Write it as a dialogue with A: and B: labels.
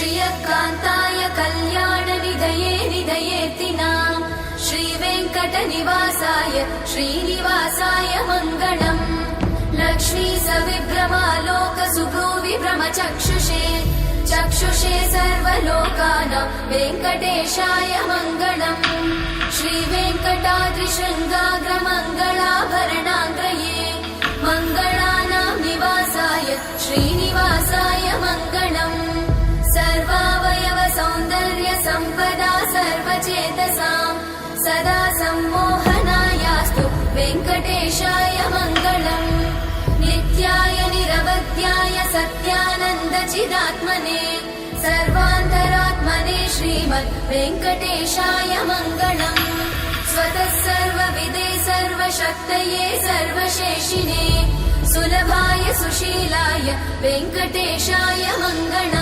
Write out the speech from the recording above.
A: श्रियकान्ताय कल्याणनिधये निधयेतिनाम् श्रीवेङ्कटनिवासाय श्रीनिवासाय मङ्गलम् लक्ष्मी सविभ्रमालोक सुभ्रूविभ्रमचक्षुषे चक्षुषे सर्वलोकानां वेङ्कटेशाय मङ्गलम् श्रीवेङ्कटाद्रिशृङ्गाग्रमङ्गलाभरणाङ्गये मङ्गलानां निवासाय श्रीनिवासाय मङ्गलम् सर्वावयव सौन्दर्य सम्पदा सर्वचेतसां सदा सम्मोहनायास्तु वेङ्कटेशाय मङ्गलम् नित्याय निरवध्याय सत्यानन्दचिदात्मने सर्वान्तरात्मने श्रीमद् वेङ्कटेशाय मङ्गलम् स्वतः सर्वविदे सर्वशक्तये सर्वशेषिने सुलभाय सुशीलाय वेङ्कटेशाय मङ्गलम्।